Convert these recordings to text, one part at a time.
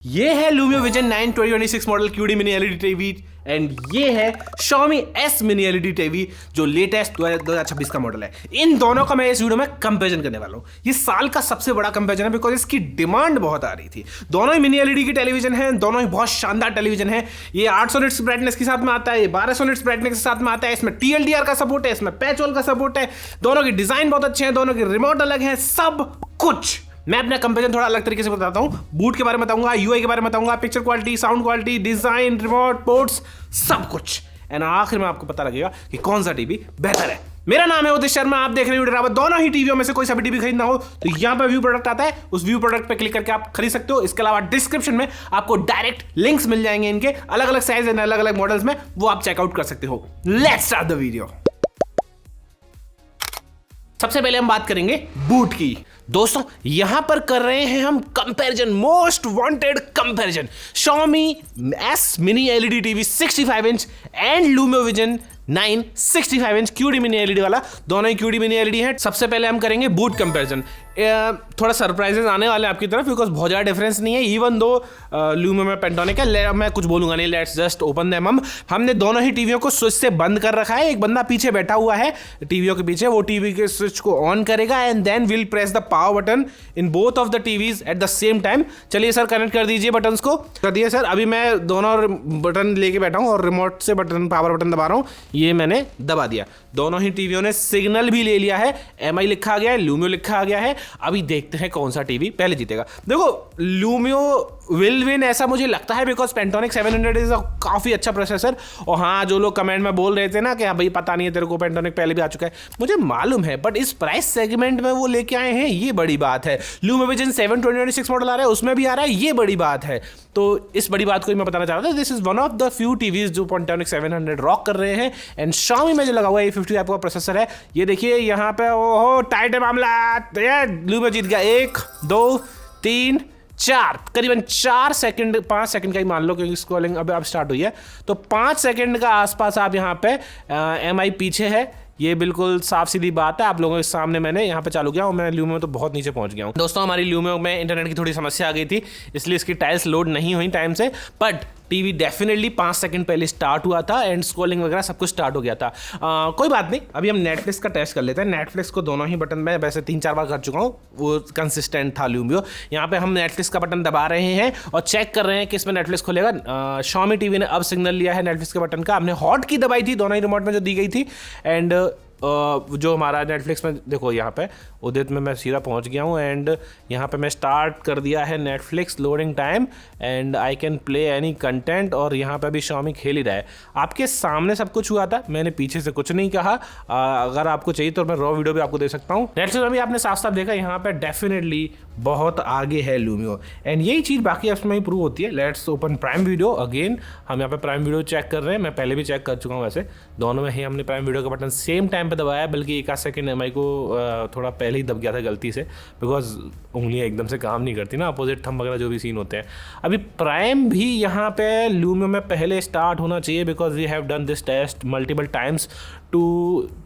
ये है Lumia Vision 9 2026 model QD mini LED TV and ये है Xiaomi S mini LED TV जो लेटेस्ट 2026 का मॉडल है। इन दोनों का मैं इस वीडियो में कंपैरिजन करने वाला हूँ। ये साल का सबसे बड़ा कंपैरिजन है बिकॉज इसकी डिमांड बहुत आ रही थी। दोनों ही मिनी एलईडी की टेलीविजन है, दोनों ही बहुत शानदार टेलीविजन है। ये 800 निट्स ब्राइटनेस के साथ में आता है, ये 1200 निट्स ब्राइटनेस के साथ में आता है। इसमें TLDR का सपोर्ट है, इसमें पैच होल का सपोर्ट है। दोनों की डिजाइन बहुत अच्छे हैं, दोनों की रिमोट अलग है, सब कुछ मैं अपना कंपैरिजन थोड़ा अलग तरीके से बताता हूं। बूट के बारे में बताऊंगा, यूआई के बारे में बताऊंगा, picture quality, sound quality, design, remote, ports, सब कुछ। एंड आखिर में आपको पता लगेगा कि कौन सा टीवी बेहतर है। मेरा नाम है उदित शर्मा, आप देख रहे हैं दोनों ही टीवियों में से कोई सा भी टीवी खरीदना हो तो यहाँ पे व्यू प्रोडक्ट आता है, उस व्यू प्रोडक्ट पे क्लिक करके आप खरीद सकते हो। इसके अलावा डिस्क्रिप्शन में आपको डायरेक्ट लिंक्स मिल जाएंगे इनके अलग अलग साइज एंड अलग अलग मॉडल्स में, वो आप चेकआउट कर सकते हो। Let's start the video. सबसे पहले हम बात करेंगे बूट की। दोस्तों यहां पर कर रहे हैं हम comparison, most wanted comparison, Xiaomi S mini LED TV 65 inch and Lumia Vision 9 65 inch QD mini LED वाला। दोनों ही QD मिनी एलईडी है। सबसे पहले हम करेंगे बूट कंपैरिजन। थोड़ा सरप्राइजेस आने वाले हैं आपकी तरफ बिकॉज बहुत ज़्यादा डिफरेंस नहीं है। इवन दो Lumia में पेंटोनिक है, मैं कुछ बोलूंगा नहीं, लेट्स जस्ट ओपन देम। हमने दोनों ही टीवियों को स्विच से बंद कर रखा है। एक बंदा पीछे बैठा हुआ है टीवियों के पीछे, वो टीवी के स्विच को ऑन करेगा and then will press the power button in both of the TVs at the same time. चलिए सर कनेक्ट कर दीजिए बटन्स को। कर दिए सर। अभी मैं दोनों बटन लेके बैठा हूँ और रिमोट से बटन, पावर बटन दबा रहा हूँ। ये मैंने दबा दिया। दोनों ही टीवियों ने सिग्नल भी ले लिया है, MI लिखा गया है, Lumia लिखा गया है। अभी देखते हैं कौन सा टीवी पहले जीतेगा। देखो Lumia विल विन ऐसा मुझे लगता है बिकॉज पेंटोनिक 700 इज काफ़ी अच्छा प्रोसेसर। और हाँ, जो लोग कमेंट में बोल रहे थे ना कि हाँ भाई पता नहीं है तेरे को, पेंटोनिक पहले भी आ चुका है, मुझे मालूम है, बट इस प्राइस सेगमेंट में वो लेके आए हैं, ये बड़ी बात है। Lumia Vision 7 2026 मॉडल आ रहा है, उसमें भी आ रहा है, ये बड़ी बात है। तो इस बड़ी बात को मैं बताना चाह रहा था। This is one of the few TVs जो पेंटोनिक 700 रॉक कर रहे हैं। एंड Xiaomi में जो लगा हुआ है A50 टाइप का प्रोसेसर है, ये देखिए यहाँ पे, ओहो टाइट है मामला, Lumia जीत गया। 1 2 3 4, करीबन 4 सेकंड, 5 सेकंड का ही मान लो क्योंकि स्क्रॉलिंग अब स्टार्ट हुई है, तो 5 सेकंड का आसपास आप यहाँ पे MI पीछे है। ये बिल्कुल साफ सीधी बात है। आप लोगों के सामने मैंने यहाँ पे चालू किया और मैं Lumia में तो बहुत नीचे पहुँच गया हूँ। दोस्तों हमारी Lumia में इंटरनेट की थोड़ी समस्या आ गई थी, इसलिए इसकी टाइल्स लोड नहीं हुई टाइम से, बट टीवी डेफिनेटली 5 सेकंड पहले स्टार्ट हुआ था एंड स्क्रॉलिंग वगैरह सब कुछ स्टार्ट हो गया था। कोई बात नहीं, अभी हम नेटफ्लिक्स का टेस्ट कर लेते हैं। नेटफ्लिक्स को दोनों ही बटन में वैसे 3-4 बार कर चुका हूँ, वो कंसिस्टेंट था Lumia। यहाँ पे हम नेटफ्लिक्स का बटन दबा रहे हैं और चेक कर रहे हैं कि इसमें नेटफ्लिक्स खुलेगा। Xiaomi टीवी ने अब सिग्नल लिया है नेटफ्लिक्स के बटन का। हमने हॉट की दबाई थी दोनों ही रिमोट में जो दी गई थी। एंड जो हमारा नेटफ्लिक्स में देखो यहाँ पे उदित में मैं सीधा पहुँच गया हूँ एंड यहाँ पे मैं स्टार्ट कर दिया है Netflix, loading time and I can play any content. और यहाँ पे भी Xiaomi खेल ही रहा है। आपके सामने सब कुछ हुआ था, मैंने पीछे से कुछ नहीं कहा। अगर आपको चाहिए तो मैं रॉ वीडियो भी आपको दे सकता हूँ। नेटफ्लिक्स में भी आपने साफ साफ देखा यहाँ पे डेफिनेटली बहुत आगे है Lumia एंड यही चीज़ बाकी ऐप्स में ही प्रूव होती है। Let's open prime video again. हम यहाँ पे प्राइम वीडियो चेक कर रहे हैं, मैं पहले भी चेक कर चुका हूँ। वैसे दोनों में ही हमने प्राइम वीडियो का बटन सेम टाइम पे दबाया, बल्कि 1 सेकंड MI को थोड़ा पहले ही दब गया था गलती से, बिकॉज उंगलियां एकदम से काम नहीं करती ना, अपोजिट थंब वगैरह जो भी सीन होते हैं। अभी प्राइम भी यहाँ पे Lumia में पहले स्टार्ट होना चाहिए because we have done this test multiple times to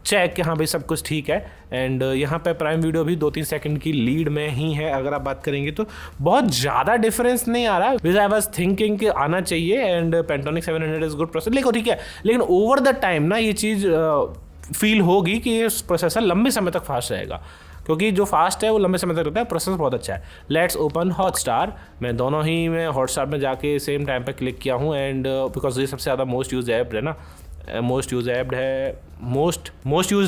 check कि हाँ भाई सब कुछ ठीक है। एंड यहाँ पे प्राइम वीडियो भी 2-3 सेकंड की लीड में ही है। अगर आप बात करेंगे तो बहुत ज़्यादा डिफरेंस नहीं आ रहा, विच आई वाज थिंकिंग कि आना चाहिए। And Pentonic 700 is good processor, लेकिन ठीक है, लेकिन ओवर द टाइम ना ये चीज़ फील होगी कि ये प्रोसेसर लंबे समय तक फास्ट रहेगा, क्योंकि जो फास्ट है वो लंबे समय तक रहता है। प्रोसेसर बहुत अच्छा है। Let's open Hotstar. मैं दोनों ही में हॉटस्टार में जाके सेम टाइम पे क्लिक किया हूँ एंड बिकॉज ये सबसे ज़्यादा मोस्ट यूज ऐप है ना, मोस्ट यूज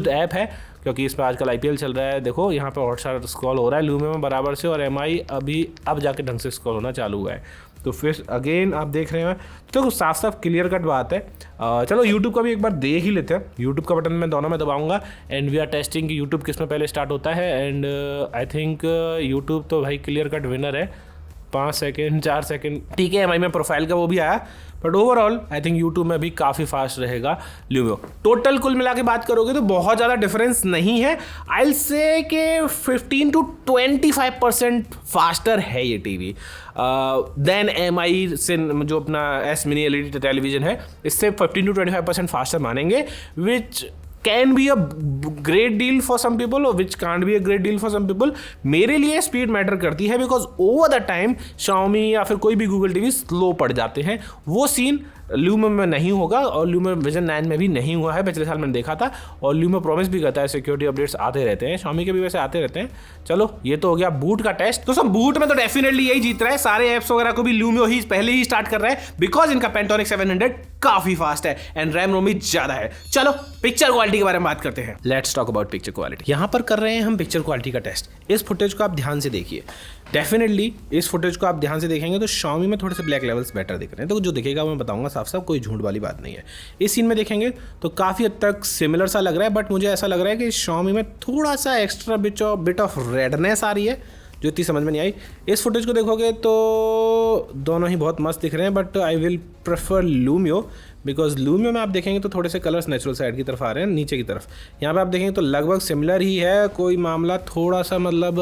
ऐप है क्योंकि इसमें आजकल IPL चल रहा है। देखो यहाँ पे हॉटस्टार स्क्रॉल हो रहा है Lumia में बराबर से, और MI अभी अब जाके ढंग से स्क्रॉल होना चालू हुआ है। तो फिर अगेन आप देख रहे हैं तो साफ साफ क्लियर कट बात है। चलो YouTube का भी एक बार देख ही लेते हैं। YouTube का बटन मैं दोनों में दबाऊंगा एंड वी आर टेस्टिंग कि YouTube किस में पहले स्टार्ट होता है। एंड आई थिंक YouTube तो भाई क्लियर कट विनर है। 5 सेकेंड 4 सेकेंड ठीक है, MI में प्रोफाइल का वो भी आया, but overall I think YouTube में भी काफ़ी फास्ट रहेगा Lumia। टोटल कुल मिला के बात करोगे तो बहुत ज़्यादा डिफरेंस नहीं है। आई विल से कि 15 to 25% फास्टर है ये टीवी देन MI से, जो अपना S मिनी एलईडी टेलीविजन है, इससे 15 to 25% फास्टर मानेंगे, which can be a great deal for some people और which can't be a great deal for some people. मेरे लिए स्पीड मैटर करती है because over the time Xiaomi या फिर कोई भी गूगल टीवी स्लो पड़ जाते हैं। वो सीन ल्यूमो में नहीं होगा और ल्यूमो विजन 9 में भी नहीं हुआ है, पिछले साल मैंने देखा था। और ल्यूमो प्रॉमिस भी करता है सिक्योरिटी अपडेट्स आते रहते हैं, Xiaomi के भी वैसे आते रहते हैं। चलो ये तो हो गया बूट का टेस्ट। तो सब बूट में तो डेफिनेटली यही जीत रहा है, सारे ऐप्स वगैरह को भी ल्यूमो ही पहले ही स्टार्ट कर रहा है बिकॉज इनका पेंटोनिक 700 काफी फास्ट है एंड रैम रोम भी ज्यादा है। चलो पिक्चर क्वालिटी के बारे में बात करते हैं। Let's talk about picture quality. यहाँ पर कर रहे हैं हम पिक्चर क्वालिटी का टेस्ट। इस फुटेज को आप ध्यान से देखिए, डेफिनेटली इस फुटेज को आप ध्यान से देखेंगे तो Xiaomi में थोड़े से ब्लैक लेवल्स बेटर दिख रहे हैं। तो जो दिखेगा मैं बताऊंगा साफ साफ, कोई झूठ वाली बात नहीं है। इस सीन में देखेंगे तो काफ़ी हद तक सिमिलर सा लग रहा है, बट मुझे ऐसा लग रहा है कि Xiaomi में थोड़ा सा एक्स्ट्रा बिट ऑफ रेडनेस आ रही है जो इतनी समझ में नहीं आई। इस फुटेज को देखोगे तो दोनों ही बहुत मस्त दिख रहे हैं, but I will prefer Lumio because Lumio में आप देखेंगे तो थोड़े से कलर्स नेचुरल साइड की तरफ आ रहे हैं, नीचे की तरफ। यहाँ पे आप देखेंगे तो लगभग सिमिलर ही है, कोई मामला थोड़ा सा मतलब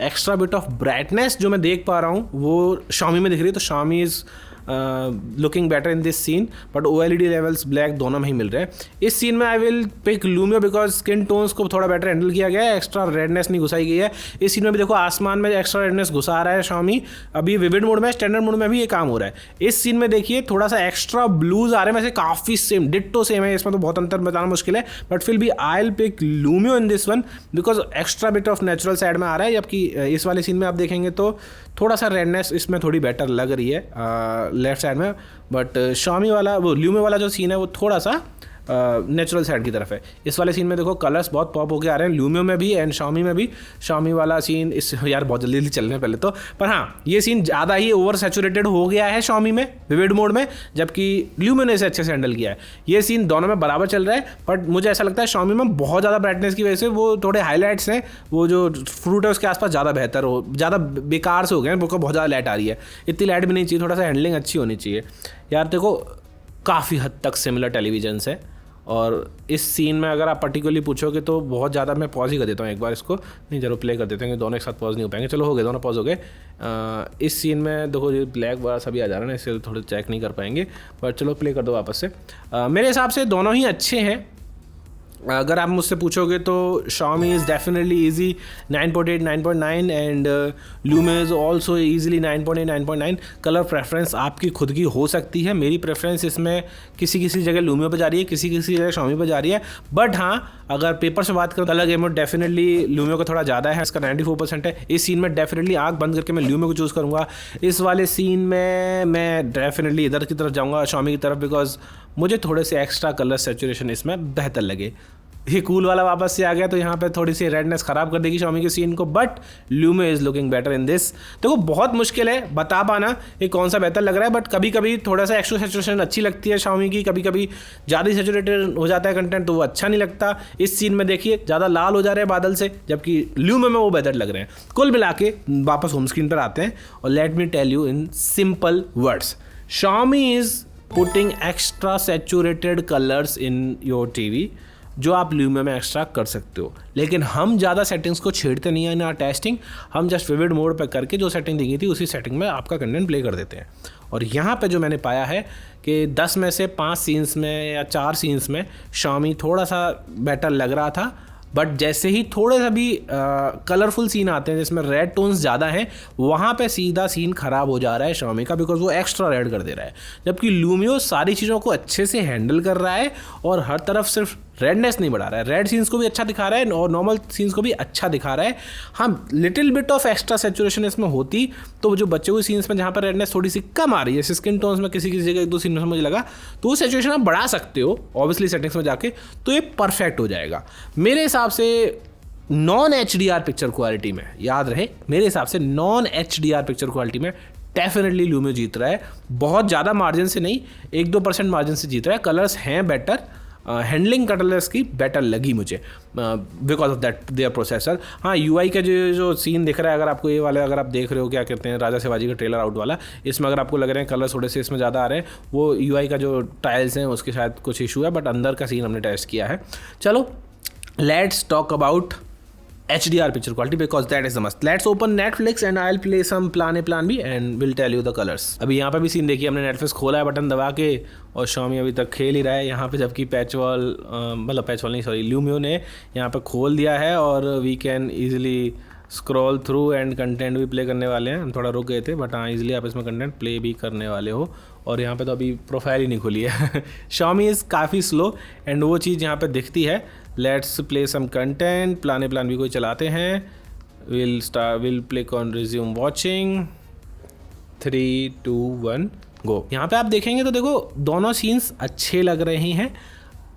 एक्स्ट्रा बिट ऑफ ब्राइटनेस जो मैं देख पा रहा हूँ वो Xiaomi में दिख रही है। तो Xiaomi is looking better in this scene, but OLED levels black दोनों में ही मिल रहे हैं। इस सीन में I will pick Lumio because skin tones को थोड़ा बेटर हैंडल किया गया है, एक्स्ट्रा रेडनेस नहीं घुसाई गई है। इस सीन में भी देखो आसमान में एक्स्ट्रा रेडनेस घुसा रहा है Xiaomi। अभी विविड मोड में, स्टैंडर्ड मोड में भी ये काम हो रहा है। इस सीन में देखिए थोड़ा सा एक्स्ट्रा ब्लूज आ रहे हैं, वैसे काफ़ी सेम डिट्टो सेम है, इसमें तो बहुत अंतर बताना मुश्किल है, बट फिर भी I will pick Lumio in this one because extra bit of natural side में आ रहा है। जबकि इस वाले सीन में आप देखेंगे तो थोड़ा सा रेडनेस इसमें थोड़ी बेटर लग रही है लेफ्ट साइड में, बट Xiaomi वाला वो Lumio वाला जो सीन है वो थोड़ा सा नेचुरल साइड की तरफ है। इस वाले सीन में देखो कलर्स बहुत पॉप होके आ रहे हैं Lumio में भी एंड Xiaomi में भी। Xiaomi वाला सीन इस यार बहुत जल्दी जल्दी चल रहे हैं पहले तो, पर हाँ ये सीन ज़्यादा ही ओवर सैचुरेटेड हो गया है Xiaomi में विविड मोड में, जबकि Lumio ने इसे अच्छे से हैंडल किया है। ये सीन दोनों में बराबर चल रहा है, बट मुझे ऐसा लगता है Xiaomi में बहुत ज़्यादा ब्राइटनेस की वजह से वो थोड़े हाईलाइट्स हैं, वो जो फ्रूट है उसके आसपास ज़्यादा बेहतर हो, ज़्यादा बेकार से हो गए हैं, बहुत ज़्यादा लाइट आ रही है। इतनी लाइट भी नहीं चाहिए, थोड़ा सा हैंडलिंग अच्छी होनी चाहिए। यार देखो काफ़ी हद तक सिमिलर टेलीविजन्स है, और इस सीन में अगर आप पर्टिकुलरली पूछोगे तो बहुत ज़्यादा मैं पॉज ही कर देता हूँ एक बार इसको, नहीं जरूर प्ले कर देते हैं, दोनों एक साथ पॉज नहीं हो पाएंगे। चलो हो गए, दोनों पॉज हो गए। इस सीन में देखो ये ब्लैक वाला सभी आ जा रहा है ना, इससे थोड़े चेक नहीं कर पाएंगे, पर चलो प्ले कर दो वापस से। मेरे हिसाब से दोनों ही अच्छे हैं। अगर आप मुझसे पूछोगे तो Xiaomi is definitely easy 9.8 9.9 and Lumio is also easily 9.8 9.9। Colour preference आपकी खुद की हो सकती है, मेरी प्रेफरेंस इसमें किसी किसी जगह Lumio पे जा रही है, किसी किसी जगह Xiaomi पे जा रही है। बट हाँ अगर पेपर से बात करें कलर गेमर डेफिनेटली Lumio का थोड़ा ज़्यादा है, इसका 94% है। इस सीन में डेफिनेटली आँख बंद करके मैं Lumio को चूज़ करूँगा। इस वाले सीन में मैं डेफिनेटली इधर की तरफ जाऊँगा Xiaomi की तरफ, बिकॉज मुझे थोड़े से एक्स्ट्रा कलर सेचुरेशन इसमें बेहतर लगे। ये कूल वाला वापस से आ गया तो यहाँ पे थोड़ी सी रेडनेस ख़राब कर देगी Xiaomi के सीन को, but Lumio is looking better in this. देखो बहुत मुश्किल है बता पाना ये कौन सा बेहतर लग रहा है, बट कभी कभी थोड़ा सा एक्स्ट्रा सेचुरेशन अच्छी लगती है Xiaomi की, कभी कभी ज़्यादा सेचुरेटेड हो जाता है कंटेंट तो वो अच्छा नहीं लगता। इस सीन में देखिए ज़्यादा लाल हो जा रहे हैं बादल से, जबकि Lumio में वो बेहतर लग रहे हैं। कुल मिला के वापस होम स्क्रीन पर आते हैं और let me tell you in simple words, Xiaomi is putting extra saturated colours in your TV जो आप Lumio में एक्स्ट्रा कर सकते हो, लेकिन हम ज़्यादा सेटिंग्स को छेड़ते नहीं है इन आर टेस्टिंग। हम जस्ट विविड मोड पे करके जो सेटिंग दी गई थी उसी सेटिंग में आपका कंटेंट प्ले कर देते हैं। और यहाँ पे जो मैंने पाया है कि 10 में से 5 सीन्स में या 4 सीन्स में Xiaomi थोड़ा सा बेटर लग रहा था, बट जैसे ही थोड़े सा भी कलरफुल सीन आते हैं जिसमें रेड टोन्स ज़्यादा हैं, वहाँ पे सीधा सीन ख़राब हो जा रहा है Xiaomi का, बिकॉज वो एक्स्ट्रा रेड कर दे रहा है। जबकि Lumio सारी चीज़ों को अच्छे से हैंडल कर रहा है और हर तरफ सिर्फ रेडनेस नहीं बढ़ा रहा है, रेड सीन्स को भी अच्छा दिखा रहा है और नॉर्मल सीन्स को भी अच्छा दिखा रहा है। हाँ little bit of extra saturation इसमें होती तो जो बचे हुए सीन्स में जहाँ पर रेडनेस थोड़ी सी कम आ रही है, स्किन टोन्स में किसी किसी जगह 1-2 सीन में मुझे लगा, तो वो सेचुरेशन आप बढ़ा सकते हो ऑब्वियसली सेटिंग्स में जाके, तो ये परफेक्ट हो जाएगा मेरे हिसाब से। नॉन HDR पिक्चर क्वालिटी में याद रहे, मेरे हिसाब से नॉन HDR पिक्चर क्वालिटी में डेफिनेटली Lumio जीत रहा है, बहुत ज़्यादा मार्जिन से नहीं, 1-2% मार्जिन से जीत रहा है। कलर्स हैं बेटर, हैंडलिंग कलर्स की बेटर लगी मुझे because of that their processor. हाँ UI का जो सीन दिख रहा है, अगर आपको ये वाला अगर आप देख रहे हो क्या कहते हैं राजा शिवाजी का ट्रेलर आउट वाला, इसमें अगर आपको लग रहे हैं कलर थोड़े से इसमें ज़्यादा आ रहे हैं, वो UI का जो टाइल्स हैं उसके शायद कुछ इशू है, बट अंदर का सीन हमने टेस्ट किया है। चलो let's talk about HDR picture quality because that is the must. Let's open Netflix and I'll play some Plan B and will tell you the colors. अभी यहाँ पे भी सीन देखिए, हमने Netflix खोला है बटन दबा के और Xiaomi अभी तक खेल ही रहा है यहाँ पे, जबकि पैचवॉल नहीं सॉरी Lumio ने यहाँ पे खोल दिया है और we can easily scroll through and content भी प्ले करने वाले हैं. हम थोड़ा रुक गए थे बट हाँ ईजिली आप इसमें कंटेंट प्ले भी करने वाले हो. और यहाँ पे तो अभी प्रोफाइल ही नहीं खुली है. Xiaomi इज़ काफ़ी स्लो एंड वो चीज़ यहाँ पे दिखती है. Let's play some content. Plan भी कोई चलाते हैं. Will click on resume watching. 3 2 1 go. यहाँ पे आप देखेंगे तो देखो दोनों सीन्स अच्छे लग रहे हैं.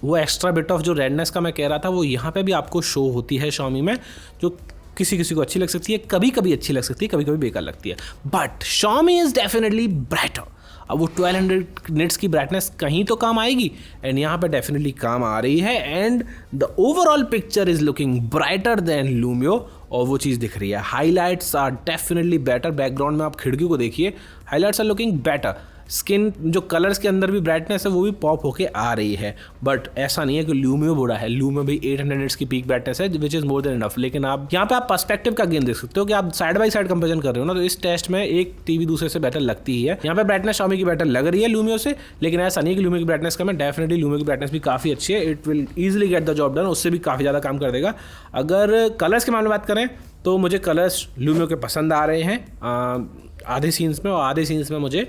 वो एक्स्ट्रा बिट ऑफ जो रेडनेस का मैं कह रहा था वो यहाँ पे भी आपको शो होती है Xiaomi में, जो किसी को अच्छी लग सकती है, कभी कभी अच्छी लग सकती है, कभी कभी बेकार लगती है. But Xiaomi is definitely brighter. अब वो 1200 निट्स की ब्राइटनेस कहीं तो काम आएगी एंड यहाँ पे डेफिनेटली काम आ रही है. And the overall picture is looking brighter than Lumio और वो चीज़ दिख रही है. Highlights are definitely better. Background में आप खिड़की को देखिए, highlights are looking better. Skin जो कलर्स के अंदर भी ब्राइटनेस है वो भी पॉप होके आ रही है. बट ऐसा नहीं है कि Lumio बुरा है. Lumio भी 800 निट्स की पीक ब्राइटनेस है which is more than enough. लेकिन आप यहाँ पे आप पर्सपेक्टिव का गेम देख सकते हो कि आप साइड बाई साइड कंपेरिजन कर रहे हो ना, तो इस टेस्ट में एक टीवी दूसरे से बेटर लगती ही है. यहाँ पे ब्राइटनेस Xiaomi की बेटर लग रही है Lumio से, लेकिन ऐसा नहीं है कि Lumio की ब्राइटनेस कम है. डेफिनेटली Lumio की ब्राइटनेस भी काफ़ी अच्छी है. It will easily get the job done. उससे भी काफ़ी ज़्यादा काम कर देगा. अगर कलर्स के मामले में बात करें तो मुझे कलर्स Lumio के पसंद आ रहे हैं आधे सीन्स में, और आधे सीन्स में मुझे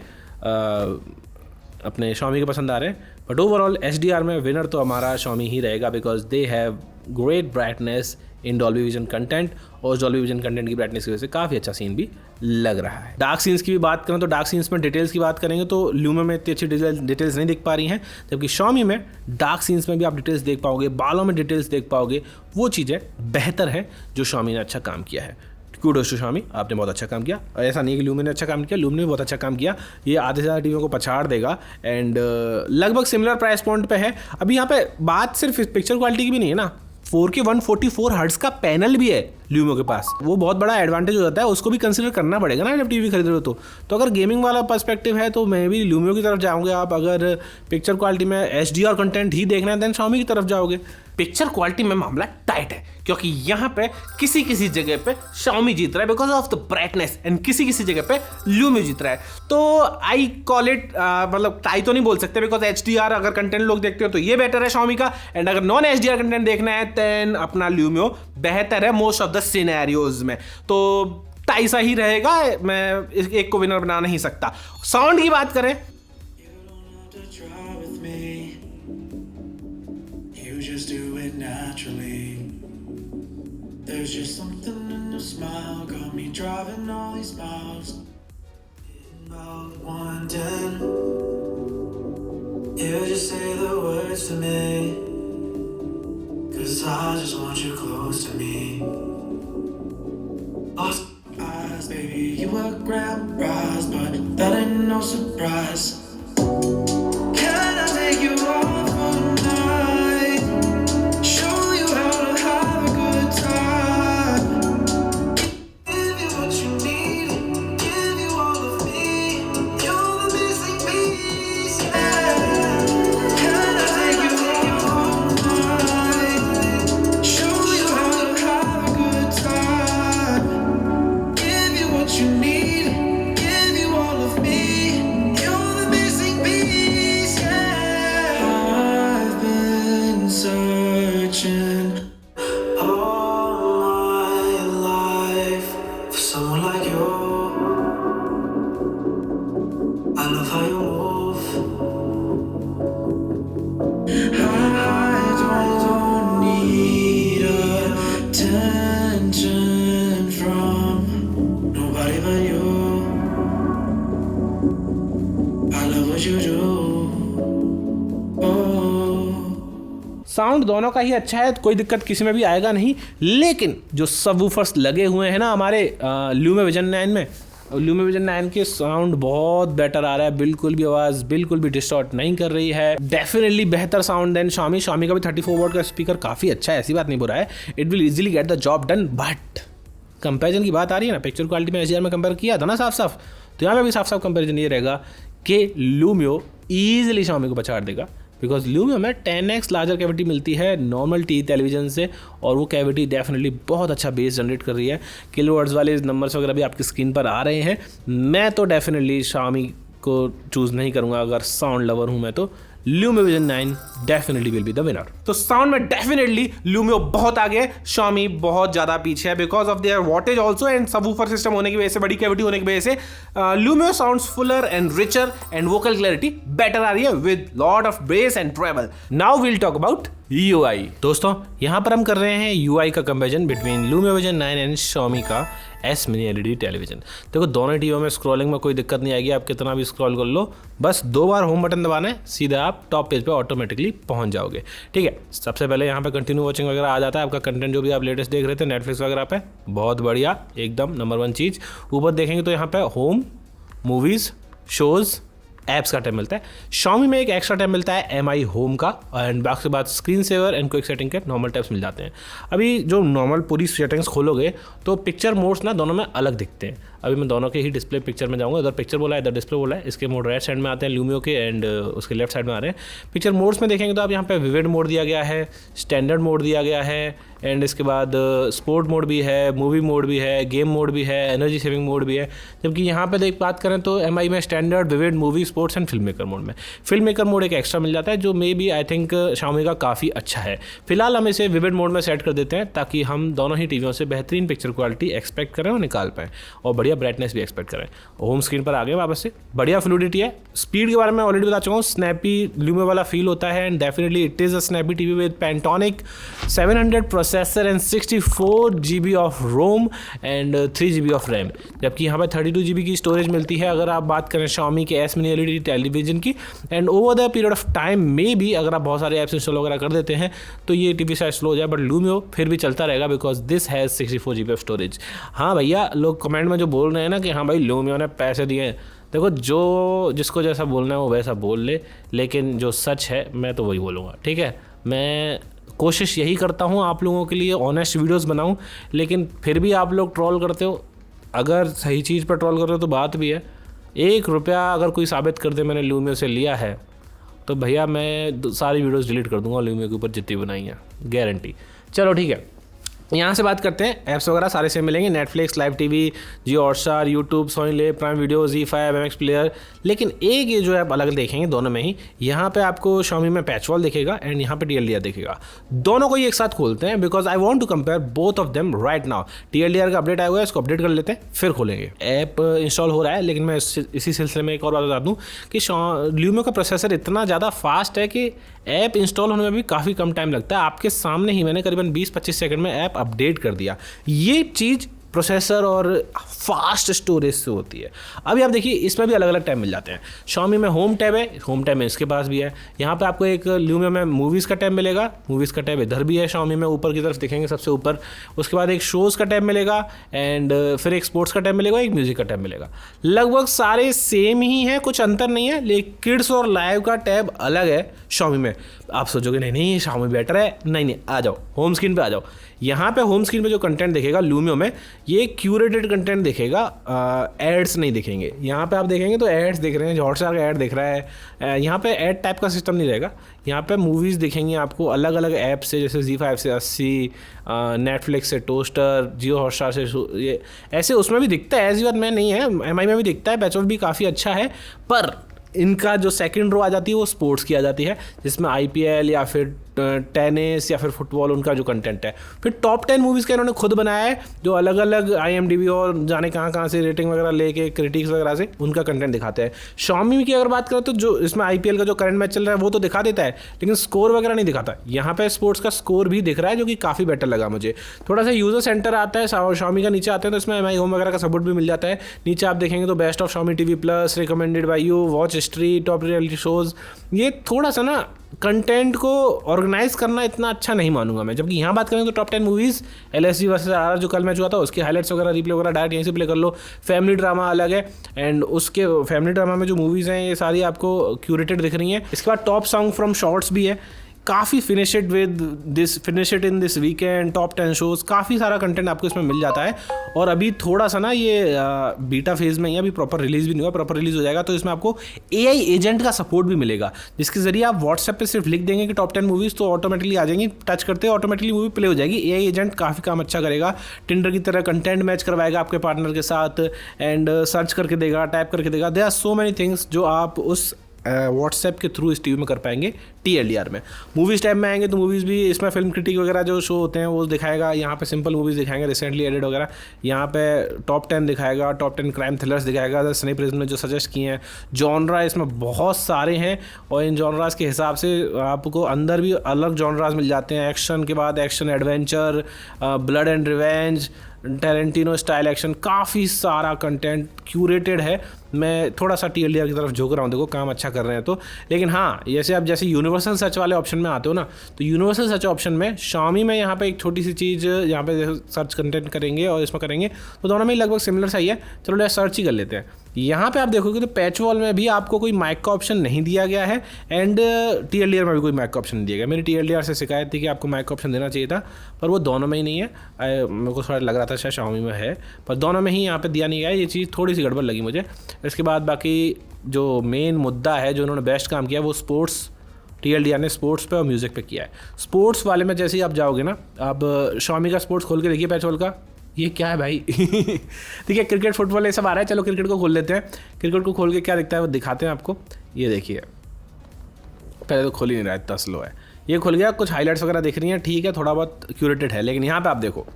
अपने Xiaomi के पसंद आ रहे हैं. बट ओवरऑल HDR में विनर तो हमारा Xiaomi ही रहेगा because they have great brightness in Dolby vision content, और डॉल्बी विजन कंटेंट की ब्राइटनेस की वजह से काफ़ी अच्छा सीन भी लग रहा है. डार्क सीन्स की भी बात करें तो डार्क सीन्स में डिटेल्स की बात करेंगे तो Lumio में इतनी अच्छी डिटेल्स नहीं दिख पा रही हैं, जबकि Xiaomi में डार्क सीन्स में भी आप डिटेल्स देख पाओगे, बालों में डिटेल्स देख पाओगे. वो चीज़ें बेहतर हैं जो Xiaomi ने अच्छा काम किया है. कूडोस टू Xiaomi, आपने बहुत अच्छा काम किया. ऐसा नहीं है कि Lumio ने अच्छा काम किया, Lumio ने बहुत अच्छा काम किया. ये आधे से ज़्यादा टीवियों को पछाड़ देगा एंड लगभग सिमिलर प्राइस पॉइंट पे है. अभी यहाँ पे बात सिर्फ पिक्चर क्वालिटी की भी नहीं है ना, 4K 144 हर्ट्ज का पैनल भी है Lumio के पास. वो बहुत बड़ा एडवांटेज हो जाता है, उसको भी कंसिडर करना पड़ेगा ना जब टीवी खरीद रहे हो तो अगर गेमिंग वाला पर्सपेक्टिव है तो मैं भी Lumio की तरफ जाऊँगा. आप अगर पिक्चर क्वालिटी में HDR कंटेंट ही देखना है देन Xiaomi की तरफ जाओगे. पिक्चर क्वालिटी में मामला टाइट है क्योंकि यहाँ पे किसी जगह पे Xiaomi जीत रहा है because of the brightness and किसी जगह पे Lumio जीत रहा है. तो आई कॉल इट, मतलब टाई तो नहीं बोल सकते बिकॉज HDR अगर कंटेंट लोग देखते हो तो ये बेटर है Xiaomi का, एंड अगर नॉन HDR कंटेंट देखना है देन अपना Lumio बेहतर है मोस्ट ऑफ द सिनेरियोज में. तो टाई सा ही रहेगा, मैं एक को विनर बना नहीं सकता. साउंड की बात करें There's just something in your smile, got me driving all these miles. About 110, you just say the words to me, 'cause I just want you close to me. Lost eyes, baby, you were grand rise, but that ain't no surprise. Can I take you off for a night? Show you how to have a good time. Give you what you need, give you all of me. You're the missing piece, yeah. Can I take you off for a night? Show you how to have a good time. Give you what you need, give you all of me. You're the missing piece, yeah. I've been searching all my life for someone like you. I love how you move. I don't need attention from nobody but you. I love what you do. Oh. Sound दोनों का ही अच्छा है, कोई दिक्कत किसी में भी आएगा नहीं. लेकिन जो सबवूफर्स लगे हुए हैं ना हमारे Lumia Vision 9 में, Lumia Vision 9 के साउंड बहुत बेटर आ रहा है. बिल्कुल भी आवाज़ बिल्कुल भी डिस्टॉर्ट नहीं कर रही है. डेफिनेटली बेहतर साउंड देन Xiaomi का भी 34 वॉट का स्पीकर काफ़ी अच्छा है, ऐसी बात नहीं बुरा है. It will easily get the job done. But comparison की बात आ रही है ना, पिक्चर क्वालिटी में HDR में कंपेयर किया था ना साफ, तो यहाँ पे भी साफ कंपेरिजन ये रहेगा कि Lumio ईजिली Xiaomi को पछाड़ देगा बिकॉज ल्यूमियो में 10x लार्जर कैविटी मिलती है नॉर्मल टी टेलीविजन से, और वो कैविटी डेफिनेटली बहुत अच्छा बेस जनरेट कर रही है। किलोवाट्स वाले नंबर्स वगैरह भी आपकी स्क्रीन पर आ रहे हैं। मैं तो डेफिनेटली Xiaomi को चूज़ नहीं करूँगा, अगर साउंड लवर हूँ मैं तो Lumio Vision 9 definitely will be the winner. तो साउंड में डेफिनेटली Lumio बहुत आगे है, Xiaomi बहुत ज़्यादा पीछे है because of their wattage also and subwoofer system होने की वजह से, बड़ी कैविटी होने की वजह से Lumio sounds fuller and richer and vocal clarity better आ रही है with lot of bass and treble. Now will talk about UI। दोस्तों यहाँ पर हम कर रहे हैं UI का comparison between Lumio Vision 9 and Xiaomi का S Mini LED टेलीविजन। देखो दोनों टीवियों में स्क्रॉलिंग में कोई दिक्कत नहीं आएगी, आप कितना भी स्क्रॉल कर लो, बस 2 बार होम बटन दबाना है, सीधा आप टॉप पेज पे ऑटोमेटिकली पहुंच जाओगे। ठीक है, सबसे पहले यहाँ पे कंटिन्यू वॉचिंग वगैरह आ जाता है, आपका कंटेंट जो भी आप लेटेस्ट देख रहे थे नेटफ्लिक्स वगैरह पे, बहुत बढ़िया, एकदम नंबर 1 चीज़। ऊपर देखेंगे तो यहाँ पे होम, मूवीज़, शोज़, ऐप्स का टैब मिलता है। Xiaomi में एक एक्स्ट्रा टैब मिलता है MI होम का, एंड बाकी बाद screen saver and quick setting के नॉर्मल टैब्स मिल जाते हैं। अभी जो नॉर्मल पूरी सेटिंग्स खोलोगे तो पिक्चर मोड्स ना दोनों में अलग दिखते हैं। अभी मैं दोनों के ही डिस्प्ले पिक्चर में जाऊँगा, इधर पिक्चर बोला है, इधर डिस्प्ले बोला है। इसके मोड राइट साइड में आते हैं Lumio के, एंड उसके लेफ्ट साइड में आ रहे हैं। पिक्चर मोड्स में देखेंगे तो आप यहाँ पे विविड मोड दिया गया है, स्टैंडर्ड मोड दिया गया है, एंड इसके बाद स्पोर्ट मोड भी है, मूवी मोड भी है, गेम मोड भी है, एनर्जी सेविंग मोड भी है। जबकि यहाँ पे देख बात करें तो MI में standard, vivid, movie, sports and film maker mode में। फिल्म मेकर मोड एक एक्स्ट्रा मिल जाता है जो maybe I think Xiaomi का काफ़ी अच्छा है। फिलहाल हम इसे विविड मोड में सेट कर देते हैं ताकि हम दोनों ही टीवियों से बेहतरीन पिक्चर क्वालिटी एक्सपेक्ट करें और निकाल पाएँ, और बढ़िया ब्राइटनेस भी एक्सपेक्ट करें। होम स्क्रीन पर आ गए वापस से, बढ़िया फ्लूडिटी है। स्पीड के बारे में ऑलरेडी बता चुका हूँ, स्नैपी Lumio वाला फील होता है, and definitely it is a snappy TV with Pantonic 700 processor and 64 GB of ROM and 3 GB of RAM, जबकि यहाँ पर 32 GB की स्टोरेज मिलती है अगर आप बात करें Xiaomi के S Mini LED टेलीविजन की। And over the period of time may be अगर आप बहुत सारे ऐप्स इंस्टॉल वगैरह कर देते हैं तो ये टीवी शायद स्लो हो जाए, बट Lumio फिर भी चलता रहेगा because this has 64 GB of storage. हाँ भैया, लोग कमेंट में जो बोल रहे हैं ना कि हाँ भाई Lumio ने पैसे दिए हैं, देखो जो जिसको जैसा बोलना है वो वैसा बोल ले, लेकिन जो सच है मैं तो वही बोलूँगा। ठीक है, मैं कोशिश यही करता हूँ आप लोगों के लिए ऑनेस्ट वीडियोस बनाऊँ, लेकिन फिर भी आप लोग ट्रोल करते हो। अगर सही चीज़ पर ट्रोल कर रहे हो तो बात भी है, 1 रुपया अगर कोई साबित कर दे मैंने Lumio से लिया है तो भैया मैं सारी वीडियोस डिलीट कर दूंगा Lumio के ऊपर जितनी बनाई हैं, गारंटी। चलो ठीक है, यहाँ से बात करते हैं। ऐप्स वगैरह सारे से मिलेंगे, Netflix, live TV, Jio Hotstar, YouTube, Sony Liv, prime video, ZEE5, MX player. लेकिन एक ये जो ऐप अलग देखेंगे दोनों में ही, यहाँ पे आपको Xiaomi में पैचवॉल दिखेगा एंड यहाँ पे TLDR दिखेगा। दोनों को ही एक साथ खोलते हैं because I want to compare both of them right now. TLDR का अपडेट आया हुआ है, इसको अपडेट कर लेते हैं फिर खोलेंगे। ऐप इंस्टॉल हो रहा है, लेकिन मैं इसी सिलसिले में एक और बात बता दूँ कि Lumio का प्रोसेसर इतना ज़्यादा फास्ट है कि ऐप इंस्टॉल होने में भी काफ़ी कम टाइम लगता है। आपके सामने ही मैंने करीबन 20-25 सेकंड में ऐप अपडेट कर दिया। ये चीज़ प्रोसेसर और फास्ट स्टोरेज से होती है। अभी आप देखिए इसमें भी अलग अलग टैब मिल जाते हैं। Xiaomi में होम टैब है, होम टैब में इसके पास भी है। यहाँ पे आपको एक Lumio में मूवीज़ का टैब मिलेगा, मूवीज़ का टैब इधर भी है Xiaomi में, ऊपर की तरफ दिखेंगे सबसे ऊपर। उसके बाद एक शोज़ का टैब मिलेगा एंड फिर एक स्पोर्ट्स का टैब मिलेगा, एक म्यूज़िक का टैब मिलेगा। लगभग सारे सेम ही हैं, कुछ अंतर नहीं है, लेकिन किड्स और लाइव का टैब अलग है Xiaomi में। आप सोचोगे नहीं Xiaomi बेटर है, नहीं, आ जाओ होम स्क्रीन पे आ जाओ। यहाँ पे होम स्क्रीन पे जो कंटेंट दिखेगा Lumio में, ये क्यूरेटेड कंटेंट दिखेगा, एड्स नहीं दिखेंगे। यहाँ पे आप देखेंगे तो एड्स दिख रहे हैं, हॉटस्टार का ऐड दिख रहा है। यहाँ पे ऐड टाइप का सिस्टम नहीं रहेगा। यहाँ पे मूवीज़ दिखेंगी आपको अलग अलग ऐप से, जैसे ZEE5 से 80, नेटफ्लिक्स से टोस्टर, जियो हॉटस्टार से ये ऐसे उसमें भी दिखता है। ऐसी बात मैं नहीं है, MI में भी दिखता है, पैचवॉल भी काफ़ी अच्छा है। पर इनका जो सेकंड रो आ जाती है वो स्पोर्ट्स की आ जाती है, जिसमें IPL या फिर टेनिस या फिर फुटबॉल उनका जो कंटेंट है। फिर टॉप 10 मूवीज़ का इन्होंने खुद बनाया है, जो अलग अलग IMDb और जाने कहाँ से रेटिंग वगैरह लेके क्रिटिक्स वगैरह से उनका कंटेंट दिखाते हैं। Xiaomi की अगर बात करें तो जो इसमें IPL का जो करंट मैच चल रहा है वो तो दिखा देता है, लेकिन स्कोर वगैरह नहीं दिखाता। यहाँ पे स्पोर्ट्स का स्कोर भी दिख रहा है, जो कि काफ़ी बेटर लगा मुझे। थोड़ा सा यूज़र सेंटर आता है Xiaomi का, नीचे आते हैं तो इसमें MI होम वगैरह का सपोर्ट भी मिल जाता है। नीचे आप देखेंगे तो best of Xiaomi TV plus, recommended by you, watch history, top reality shows. ये थोड़ा सा ना कंटेंट को ऑर्गेनाइज करना इतना अच्छा नहीं मानूंगा मैं। जबकि यहाँ बात करें तो top 10 movies, LSG versus RR जो कल मैच हुआ था उसके हाइलाइट्स वगैरह, रिप्ले वगैरह डायरेक्ट यहीं से प्ले कर लो। फैमिली ड्रामा अलग है, एंड उसके फैमिली ड्रामा में जो मूवीज़ हैं ये सारी आपको क्यूरेटेड दिख रही हैं। इसके बाद टॉप सॉन्ग फ्रॉम शॉर्ट्स भी है। काफ़ी finish it in this weekend, top 10 shows, काफ़ी सारा कंटेंट आपको इसमें मिल जाता है। और अभी थोड़ा सा ना ये बीटा फेज़ में ही, अभी प्रॉपर रिलीज़ भी नहीं हुआ, प्रॉपर रिलीज़ हो जाएगा तो इसमें आपको AI एजेंट का सपोर्ट भी मिलेगा, जिसके ज़रिए आप व्हाट्सएप पे सिर्फ लिख देंगे कि टॉप 10 मूवीज़ तो ऑटोमेटिकली आ जाएंगी, टच करते ऑटोमेटिकली मूवी प्ले हो जाएगी। AI एजेंट काफ़ी काम अच्छा करेगा, टिंडर की तरह कंटेंट मैच करवाएगा आपके पार्टनर के साथ, एंड सर्च करके देगा, टाइप करके देगा। There are so many things जो आप उस व्हाट्सएप के थ्रू इस टीवी में कर पाएंगे TLDR में। मूवीज़ टाइम में आएंगे तो मूवीज़ भी इसमें फिल्म क्रिटिक वगैरह जो शो होते हैं वो दिखाएगा, यहाँ पे सिंपल मूवीज़ दिखाएंगे रिसेंटली एडेड वगैरह, यहाँ पे टॉप 10 दिखाएगा, टॉप 10 क्राइम थ्रिलर्स दिखाएगा, स्नेप प्रिज्म ने जो सजेस्ट किए हैं। जॉनरा इसमें बहुत सारे हैं और इन जॉनरास के हिसाब से आपको अंदर भी अलग जॉनरास मिल जाते हैं। एक्शन के बाद action adventure, blood and revenge, Tarantino style action, काफ़ी सारा कंटेंट क्यूरेटेड है। मैं थोड़ा सा TLDR की तरफ झुक रहा हूँ, देखो काम अच्छा कर रहे हैं तो। लेकिन हाँ, जैसे यूनिवर्सल सर्च वाले ऑप्शन में आते हो ना, तो यूनिवर्सल सर्च ऑप्शन में Xiaomi में यहाँ पे एक छोटी सी चीज़, यहाँ पे सर्च कंटेंट करेंगे और इसमें करेंगे तो दोनों में लगभग सिमिलर सा ही है। चलो ले सर्च ही कर लेते हैं। यहाँ पे आप देखोगे तो पैच वॉल में भी आपको कोई माइक का ऑप्शन नहीं दिया गया है, एंड TLDR में भी कोई माइक का ऑप्शन नहीं दिया गया। मेरी TLDR से शिकायत थी कि आपको माइक का ऑप्शन देना चाहिए था, पर वो दोनों में ही नहीं है। मेरे को थोड़ा लग रहा था शायद Xiaomi में है, पर दोनों में ही यहाँ पे दिया नहीं गया है। ये चीज़ थोड़ी सी गड़बड़ लगी मुझे। इसके बाद बाकी जो मेन मुद्दा है, जो उन्होंने बेस्ट काम किया वो स्पोर्ट्स, TLDR ने स्पोर्ट्स पे और म्यूज़िक पे किया है। स्पोर्ट्स वाले में जैसे ही आप जाओगे ना, अब Xiaomi का स्पोर्ट्स खोल के देखिए पैच वॉल का, ये क्या है भाई ठीक है, क्रिकेट फुटबॉल ये सब आ रहा है। चलो क्रिकेट को खोल लेते हैं। क्रिकेट को खोल के क्या दिखता है वो दिखाते हैं आपको। ये देखिए, पहले तो खोल ही नहीं रहा है, इतना स्लो है। ये खुल गया, कुछ हाइलाइट्स वगैरह दिख रही हैं, ठीक है, थोड़ा बहुत क्यूरेटेड है। लेकिन यहाँ पे आप देखो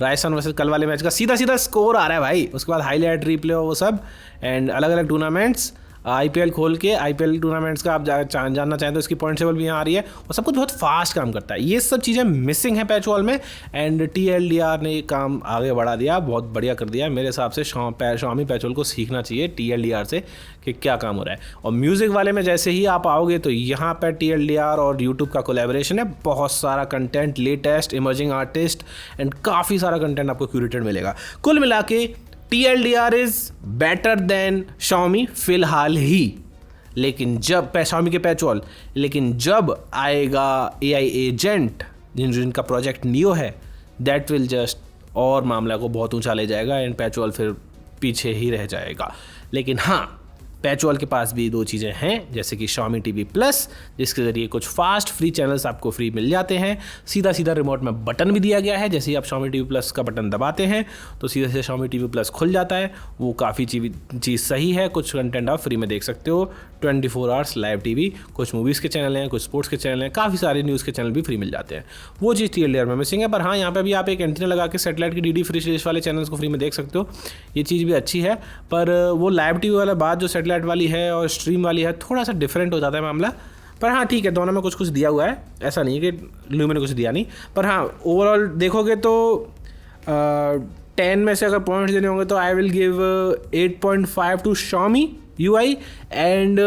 राजस्थान वर्सेस कल वाले मैच का सीधा स्कोर आ रहा है भाई, उसके बाद हाईलाइट, रिप्ले और वो सब, एंड अलग अलग टूर्नामेंट्स। IPL खोल के IPL टूर्नामेंट्स का आप जानना चाहें तो इसकी पॉइंट टेबल भी यहाँ आ रही है, और सब कुछ बहुत फास्ट काम करता है। ये सब चीज़ें मिसिंग है पैच वॉल में, एंड TLDR ने ये काम आगे बढ़ा दिया, बहुत बढ़िया कर दिया। मेरे हिसाब से Xiaomi पैच वॉल को सीखना चाहिए TLDR से कि क्या काम हो रहा है। और म्यूज़िक वाले में जैसे ही आप आओगे तो यहाँ पर TLDR और YouTube का कोलैबोरेशन है, बहुत सारा content, latest emerging artist, and काफ़ी सारा कंटेंट आपको क्यूरेटेड मिलेगा। कुल मिला के TLDR is better than Xiaomi फिलहाल ही। लेकिन जब Xiaomi के पैच वॉल, लेकिन जब आएगा AI एजेंट जिनका प्रोजेक्ट नियो है, दैट विल जस्ट और मामला को बहुत ऊंचा ले जाएगा, एंड पैच वॉल फिर पीछे ही रह जाएगा। लेकिन हाँ, पैच वॉल के पास भी दो चीज़ें हैं, जैसे कि Xiaomi TV Plus, जिसके ज़रिए कुछ फास्ट फ्री चैनल्स आपको फ्री मिल जाते हैं। सीधा रिमोट में बटन भी दिया गया है, जैसे ही आप Xiaomi TV Plus का बटन दबाते हैं तो सीधे Xiaomi TV Plus खुल जाता है। वो काफ़ी चीज़ सही है, कुछ कंटेंट आप फ्री में देख सकते हो, 24 आवर्स लाइव TV, कुछ मूवीज़ के चैनल हैं, कुछ स्पोर्ट्स के चैनल हैं, काफ़ी सारे न्यूज़ के चैनल भी फ्री मिल जाते हैं। वो चीज़ TLDR में मिसिंग है। पर हाँ, यहाँ पर भी आप एक एंटीना लगा के सेटेलाइट की DD फ्री डिश वाले चैनल्स को फ्री में देख सकते हो, ये चीज़ भी अच्छी है। पर वो लाइव TV वाला बात जो सेटेलाइट वाली है और स्ट्रीम वाली है, थोड़ा सा डिफरेंट हो जाता है मामला। पर हाँ ठीक है, दोनों में कुछ दिया हुआ है, ऐसा नहीं है कि ल्यूमी ने कुछ दिया नहीं। पर हाँ, ओवरऑल देखोगे तो 10 में से अगर पॉइंट्स देने होंगे तो I will give 8.5 to Xiaomi UI, and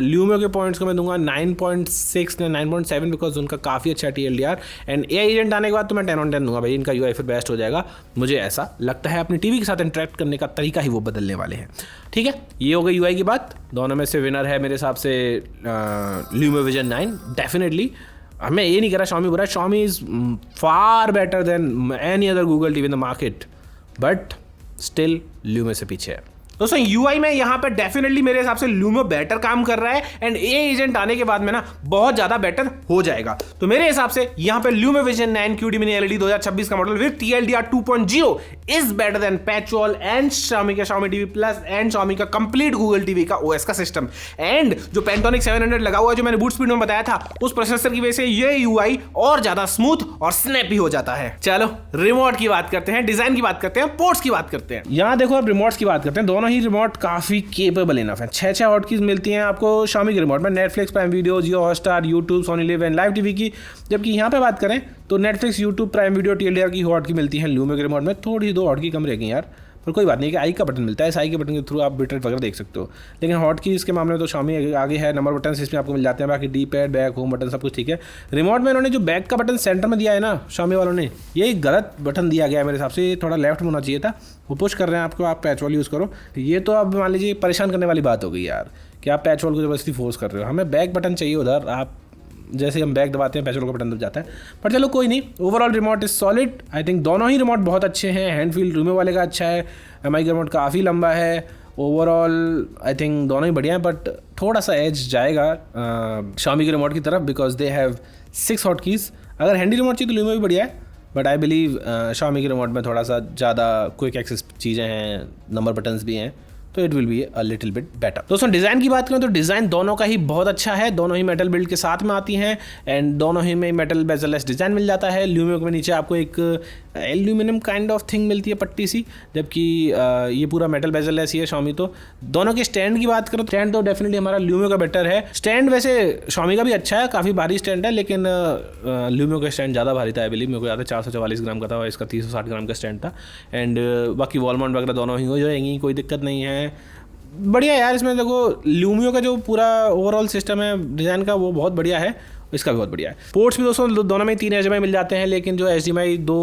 Lumio के पॉइंट्स को मैं दूंगा 9.6 या 9.7, बिकॉज उनका काफ़ी अच्छा TLDR, एंड AI एजेंट आने के बाद तो मैं 10 on 10 दूंगा भाई, इनका UI फिर बेस्ट हो जाएगा, मुझे ऐसा लगता है। अपनी टीवी के साथ इंटरेक्ट करने का तरीका ही वो बदलने वाले हैं। ठीक है, ये हो गई UI की बात। दोनों में से विनर है मेरे हिसाब से ल्यूमियो विजन 9 डेफिनेटली। मैं ये नहीं कह रहा Xiaomi बुरा है, Xiaomi is far better than any other Google TV in the market, but still Lumio से पीछे है। दोस्तों UI में यहाँ पे डेफिनेटली मेरे हिसाब से ल्यूमियो बेटर काम कर रहा है, एंड AI एजेंट आने के बाद में ना बहुत ज़्यादा बेटर हो जाएगा। तो मेरे हिसाब से यहाँ पे ल्यूमियो विजन 9 QD मिनी LED 2026 का model with TLDR 2.0 is better than patch wall and Xiaomi का Xiaomi TV Plus and Xiaomi का कंप्लीट गूगल TV का OS का सिस्टम, एंड जो Pantonic 700 लगा हुआ है, जो मैंने बूट स्पीड में बताया था, उस प्रोसेसर की वजह से ये UI और ज़्यादा स्मूथ और स्नैपी हो जाता है। चलो रिमोट की बात करते हैं, डिज़ाइन की बात करते हैं, पोर्ट्स की बात करते हैं। यहाँ देखो अब रिमोट्स की बात करते हैं। दोनों ही रिमोट काफ़ी केपेबल इनफ है। 6 हॉटकीज मिलती हैं आपको Xiaomi के रिमोट में, Netflix, prime video, Jio Hotstar, YouTube, Sony Liv and live TV की। जबकि यहाँ पे बात करें तो Netflix, YouTube, prime video, TLDR की हॉटकी मिलती है ल्यूमियो के रिमोट में। थोड़ी 2 हॉटकी कम रहेगी यार, पर कोई बात नहीं कि आई का बटन मिलता है, इस आई के बटन के थ्रू आप बिटरेट वगैरह देख सकते हो। लेकिन हॉटकीज के मामले में तो Xiaomi आगे है, नंबर बटन इसमें आपको मिल जाते हैं, बाकी D pad, back, home button सब कुछ ठीक है। रिमोट में इन्होंने जो बैक का बटन सेंटर में दिया है ना Xiaomi वालों ने, ये गलत बटन दिया गया है मेरे हिसाब से, ये थोड़ा लेफ्ट में होना चाहिए था। वो पुश कर रहे हैं आपको, आप पैच वॉल यूज़ करो। ये तो अब मान लीजिए परेशान करने वाली बात हो गई यार, कि आप पैच वॉल को जबरदस्ती फोर्स कर रहे हो। हमें बैक बटन चाहिए उधर, आप जैसे हम बैग दबाते हैं पेट्रोल का बटन दब जाता है, पर चलो कोई नहीं। Overall remote is solid. I think दोनों ही रिमोट बहुत अच्छे हैं। हैंड फील लूमियो वाले का अच्छा है, MI का रिमोट काफ़ी लंबा है। ओवरऑल आई थिंक दोनों ही बढ़िया हैं, बट थोड़ा सा एज जाएगा Xiaomi के रिमोट की तरफ बिकॉज दे हैव 6 हॉटकीज। अगर हैंडी रिमोट चाहिए तो लूमियो भी बढ़िया है, बट आई बिलीव Xiaomi के रिमोट में थोड़ा सा ज़्यादा क्विक एक्सेस चीज़ें हैं, नंबर बटन्स भी हैं, तो it will be a little bit better. दोस्तों डिज़ाइन की बात करें तो डिज़ाइन दोनों का ही बहुत अच्छा है। दोनों ही मेटल बिल्ड के साथ में आती हैं एंड दोनों ही में मेटल बेजलेस डिज़ाइन मिल जाता है। ल्यूमियो के नीचे आपको एक एल्यूमिनियम काइंड ऑफ थिंग मिलती है, पट्टी सी, जबकि ये पूरा मेटल बेजलेस ही है Xiaomi। तो दोनों के स्टैंड की बात करें तो स्टैंड तो डेफिनेटली हमारा ल्यूमियो का बेटर है। स्टैंड वैसे Xiaomi का भी अच्छा है, काफ़ी भारी स्टैंड है, लेकिन ल्यूमियो का स्टैंड ज़्यादा भारी था। आई बिलीव मेरे को याद है 444 ग्राम का था और इसका 360 ग्राम का स्टैंड था। एंड बाकी वॉल माउंट वगैरह दोनों ही हो जाएंगी, कोई दिक्कत नहीं है। बढ़िया यार, इसमें देखो ल्यूमियो का जो पूरा ओवरऑल सिस्टम है डिज़ाइन का वो बहुत बढ़िया है, इसका भी बहुत बढ़िया है। पोर्ट्स भी दोस्तों दोनों में 3 HDMI मिल जाते हैं, लेकिन जो HDMI 2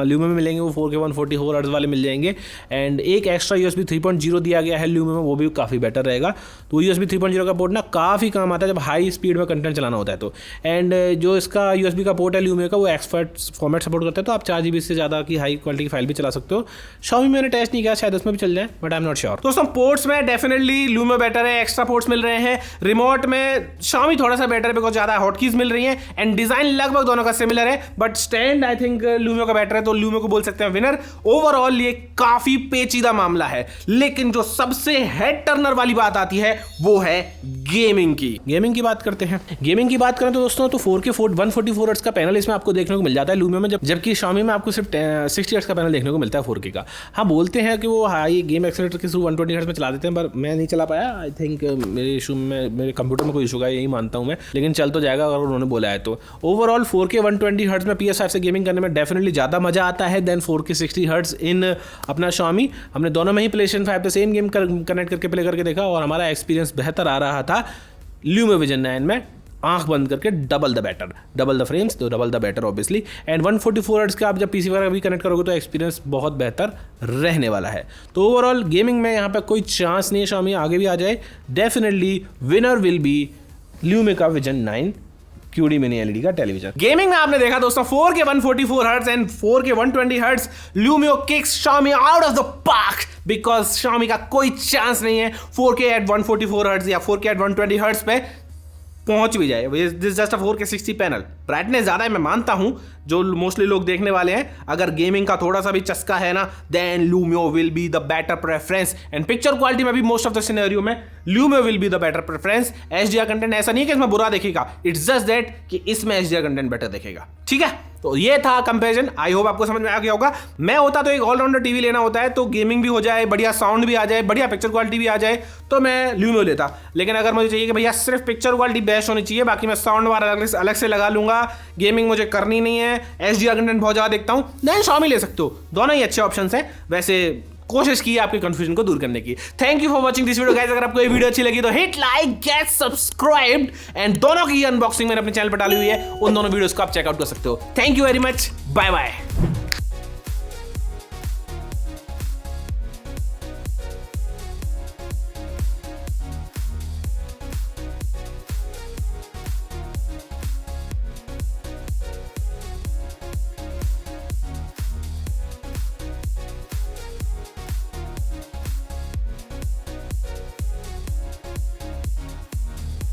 ल्यूमियो में मिलेंगे वो 4K 144 हर्ट्ज वाले मिल जाएंगे। एंड एक एक्स्ट्रा USB 3.0 दिया गया है ल्यूमियो में, वो भी काफ़ी बेटर रहेगा। तो USB 3.0 का पोर्ट ना काफ़ी काम आता है जब हाई स्पीड में कंटेंट चलाना होता है तो। एंड जो इसका USB का पोर्ट है ल्यूमियो का वो एक्सपर्ट फॉर्मेट सपोर्ट करता है, तो आप 4 GB से ज़्यादा की हाई क्वालिटी की फाइल भी चला सकते हो। Xiaomi में मैंने टेस्ट नहीं किया, शायद उसमें भी चल जाए, but I am not sure. दोस्तों पोर्ट्स में डेफिनेटली ल्यूमियो बेटर है, एक्स्ट्रा पोर्ट्स मिल रहे हैं। रिमोट में Xiaomi थोड़ा सा बेटर है बिकॉज ज़्यादा हॉटकीज मिल रही हैं। एंड डिजाइन लगभग दोनों का सिमिलर है, बट स्टैंड आई थिंक ल्यूमियो का बेटर है, तो ल्यूमियो को बोल सकते हैं विनर। ओवरऑल ये काफी पेचीदा मामला है, लेकिन जो सबसे हेड टर्नर वाली बात आती है वो है गेमिंग की। गेमिंग की बात करते हैं। गेमिंग की बात करें तो दोस्तों तो 4K 144 हर्ट्ज का पैनल इसमें आपको देखने को मिल जाता है ल्यूमियो में, जबकि Xiaomi में आपको सिर्फ 60 हर्ट्ज का पैनल देखने को मिलता है 4K का। हाँ बोलते हैं कि वो हाई गेम एक्सेलेरेटर के थ्रू 120 हर्ट्ज में चला देते हैं, पर मैं नहीं चला पाया। आई थिंक मेरे इशू में, मेरे कंप्यूटर में कोई इशू का, यही मानता हूँ मैं, लेकिन चल तो जाएगा अगर उन्होंने बोला है तो। ओवरऑल 4K 120 हर्ट्ज में PS5 से गेमिंग करने में डेफिनेटली ज़्यादा मजा आता है देन 4K 60 हर्ट्ज इन अपना Xiaomi। हमने दोनों में ही PlayStation 5 पे सेम गेम कनेक्ट करके प्ले करके देखा और हमारा एक्सपीरियंस बेहतर आ रहा था Lumia Vision 9 में। आंख बंद करके double the better, double the frames तो double the better obviously. And 144 hertz का आप जब PC वगैरह भी कनेक्ट करोगे तो एक्सपीरियंस बहुत बेहतर रहने वाला है। तो ओवरऑल गेमिंग में यहाँ पे कोई चांस नहीं है Xiaomi आगे भी आ जाए। Definitely winner will be Lumia Vision 9 QD mini LED का टेलीविजन। गेमिंग में आपने देखा दोस्तों 4K 144 hertz and 4K 120 hertz Lumia kicks Xiaomi out of the park because Xiaomi का कोई चांस नहीं है 4K at 144 हर्ट्ज या 4K at 120 हर्ट्ज पे पहुंच भी जाए। This just a 4K 60 panel. Brightness ज़्यादा है मैं मानता हूं, जो मोस्टली लोग देखने वाले हैं। अगर गेमिंग का थोड़ा सा भी चस्का है ना, then Lumia will be the better preference. And picture quality में भी मोस्ट ऑफ द सिनेरियो में Lumia will be the better preference. HDR content ऐसा नहीं है कि इसमें बुरा दिखेगा, इट्स जस्ट दैट कि इसमें HDR कंटेंट बेटर दिखेगा। ठीक है, तो ये था कंपैरिजन। आई होप आपको समझ में आ गया होगा। मैं होता तो एक ऑलराउंडर टीवी लेना होता है, तो गेमिंग भी हो जाए, बढ़िया साउंड भी आ जाए, बढ़िया पिक्चर क्वालिटी भी आ जाए, तो मैं Lumia लेता। लेकिन अगर मुझे चाहिए कि भैया सिर्फ पिक्चर क्वालिटी बेस्ट होनी चाहिए, बाकी मैं साउंड वाला अलग से लगा लूंगा, गेमिंग मुझे करनी नहीं है, HDR कंटेंट बहुत ज़्यादा देखता हूँ, देन Xiaomi ले सकते हो। दोनों ही अच्छे ऑप्शन हैं। वैसे कोशिश की आपके कंफ्यूजन को दूर करने की। Thank you for watching this video guys. अगर आपको ये वीडियो अच्छी लगी तो hit like, get subscribed and दोनों की अनबॉक्सिंग मैंने अपने चैनल पर डाली हुई है, उन दोनों वीडियोस को आप चेकआउट कर सकते हो। Thank you very much, bye bye.